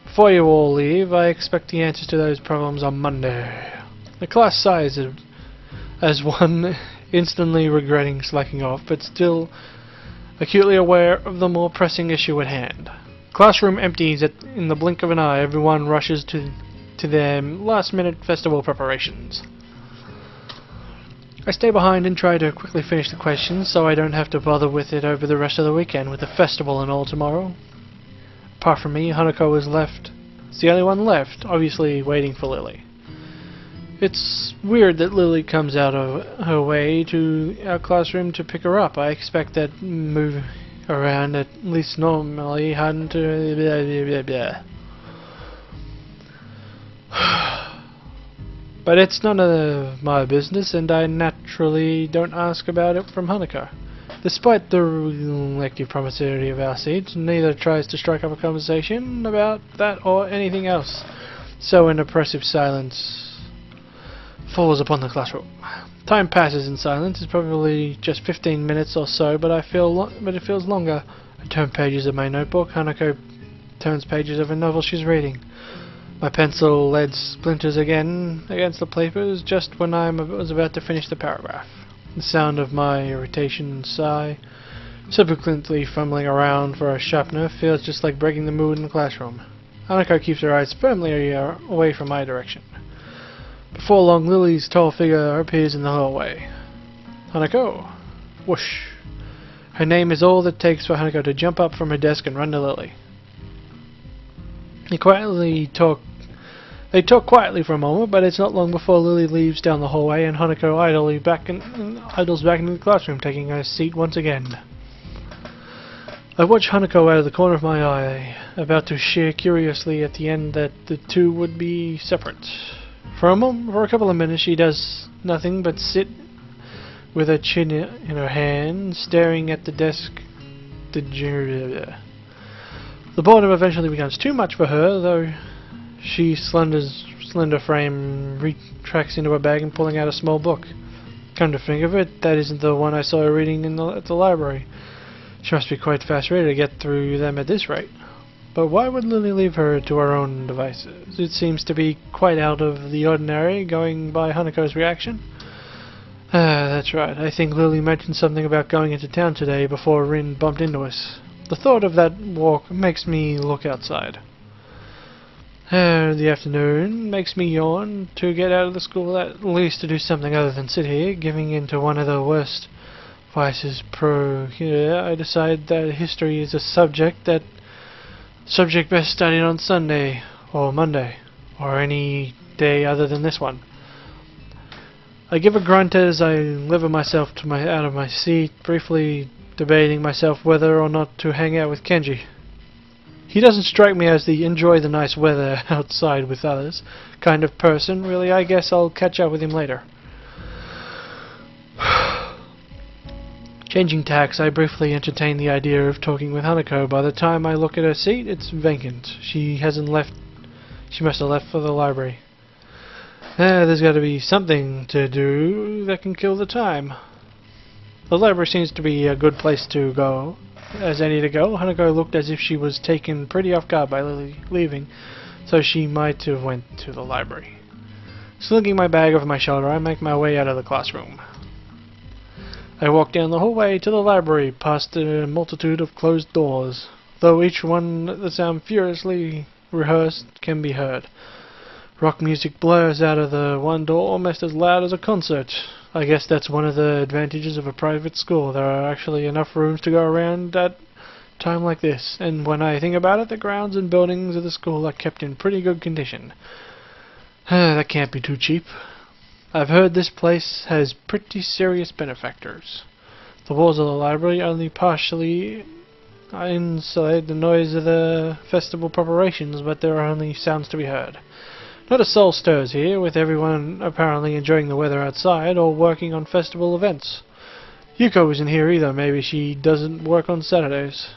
Before you all leave, I expect the answers to those problems on Monday. The class sighs as one instantly regretting slacking off, but still acutely aware of the more pressing issue at hand. Classroom empties in the blink of an eye. Everyone rushes to their last-minute festival preparations. I stay behind and try to quickly finish the questions so I don't have to bother with it over the rest of the weekend with the festival and all tomorrow. Apart from me, Hanako is left. It's the only one left, obviously waiting for Lily. It's weird that Lily comes out of her way to our classroom to pick her up. I expect that move around at least normally hadn't blah, blah, blah. But it's none of my business, and I naturally don't ask about it from Hanako. Despite the elective promiscuity of our seats, neither tries to strike up a conversation about that or anything else. So an oppressive silence falls upon the classroom. Time passes in silence. It's probably just 15 minutes or so, but it feels longer. I turn pages of my notebook. Hanako turns pages of a novel she's reading. My pencil lead splinters again against the papers just when I was about to finish the paragraph. The sound of my irritation sigh, subsequently fumbling around for a sharpener, feels just like breaking the mood in the classroom. Hanako keeps her eyes firmly away from my direction. Before long, Lily's tall figure appears in the hallway. Hanako! Whoosh! Her name is all that takes for Hanako to jump up from her desk and run to Lily. They talk quietly for a moment, but it's not long before Lily leaves down the hallway and Hanako idles back into the classroom, taking her seat once again. I watch Hanako out of the corner of my eye, about to share curiously at the end that the two would be separate. For a couple of minutes she does nothing but sit with her chin in her hand, staring at the desk. The boredom eventually becomes too much for her, though she slender frame retracts into her bag and pulling out a small book. Come to think of it, that isn't the one I saw her reading at the library. She must be quite fast ready to get through them at this rate. But why would Lily leave her to her own devices? It seems to be quite out of the ordinary, going by Hanako's reaction. That's right. I think Lily mentioned something about going into town today before Rin bumped into us. The thought of that walk makes me look outside. The afternoon makes me yawn to get out of the school, at least to do something other than sit here, giving in to one of the worst vices I decide that history is a subject best studied on Sunday or Monday or any day other than this one. I give a grunt as I lever myself out of my seat, briefly debating myself whether or not to hang out with Kenji. He doesn't strike me as the enjoy the nice weather outside with others kind of person. Really, I guess I'll catch up with him later. Changing tacks, I briefly entertain the idea of talking with Hanako. By the time I look at her seat, it's vacant. She hasn't left. She must have left for the library. There's got to be something to do that can kill the time. The library seems to be a good place to go as any to go. Hanako looked as if she was taken pretty off guard by Lily leaving, so she might have went to the library. Slinging my bag over my shoulder, I make my way out of the classroom. I walk down the hallway to the library, past a multitude of closed doors, though each one the sound furiously rehearsed can be heard. Rock music blurs out of the one door almost as loud as a concert. I guess that's one of the advantages of a private school. There are actually enough rooms to go around to time like this, and when I think about it, the grounds and buildings of the school are kept in pretty good condition. That can't be too cheap. I've heard this place has pretty serious benefactors. The walls of the library only partially insulate the noise of the festival preparations, but there are only sounds to be heard. Not a soul stirs here, with everyone apparently enjoying the weather outside or working on festival events. Yuko isn't here either. Maybe she doesn't work on Saturdays.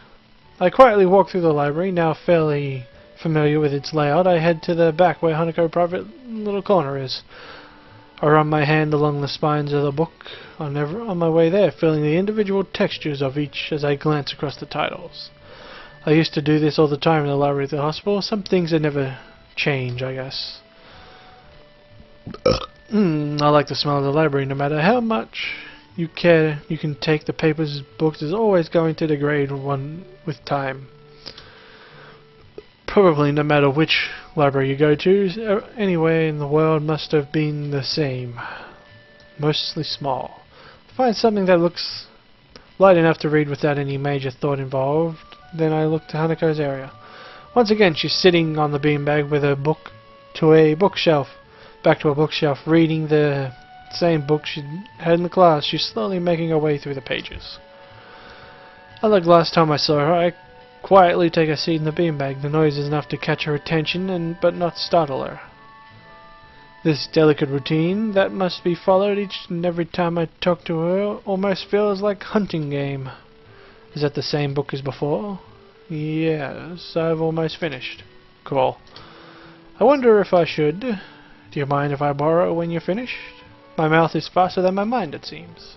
I quietly walk through the library, now fairly familiar with its layout. I head to the back where Haneko's private little corner is. I run my hand along the spines of the book on my way there, feeling the individual textures of each as I glance across the titles. I used to do this all the time in the library at the hospital. Some things that never change, I guess. I like the smell of the library. No matter how much you can take the papers, books is always going to degrade one with time. Probably no matter which library you go to, anywhere in the world must have been the same. Mostly small. Find something that looks light enough to read without any major thought involved, then I look to Haneko's area. Once again, she's sitting on the beanbag with her book back to a bookshelf, reading the same book she had in the class. She's slowly making her way through the pages. Unlike last time I saw her, I quietly take a seat in the beanbag. The noise is enough to catch her attention, but not startle her. This delicate routine that must be followed each and every time I talk to her almost feels like a hunting game. Is that the same book as before? Yes, I've almost finished. Cool. I wonder if I should. Do you mind if I borrow when you're finished? My mouth is faster than my mind, it seems.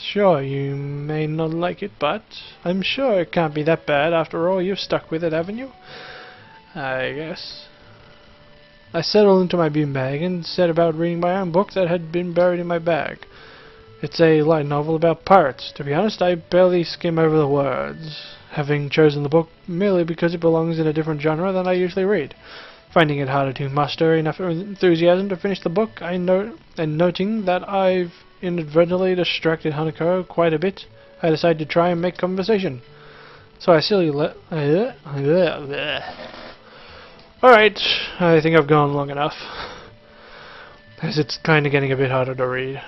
Sure, you may not like it, but I'm sure it can't be that bad. After all, you've stuck with it, haven't you? I guess. I settled into my beanbag and set about reading my own book that had been buried in my bag. It's a light novel about pirates. To be honest, I barely skim over the words, having chosen the book merely because it belongs in a different genre than I usually read. Finding it harder to muster enough enthusiasm to finish the book, noting that I've inadvertently distracted Hanako quite a bit, I decided to try and make conversation. So I silly Alright, I think I've gone long enough, as it's kind of getting a bit harder to read.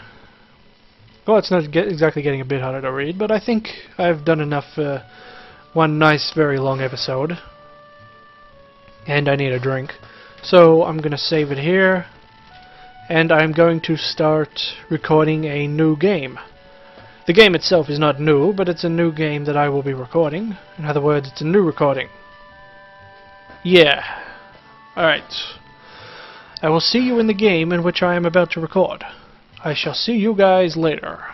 Well, it's not exactly getting a bit harder to read, but I think I've done enough for one nice, very long episode. And I need a drink. So I'm going to save it here. And I'm going to start recording a new game. The game itself is not new, but it's a new game that I will be recording. In other words, it's a new recording. Yeah. Alright. I will see you in the game in which I am about to record. I shall see you guys later.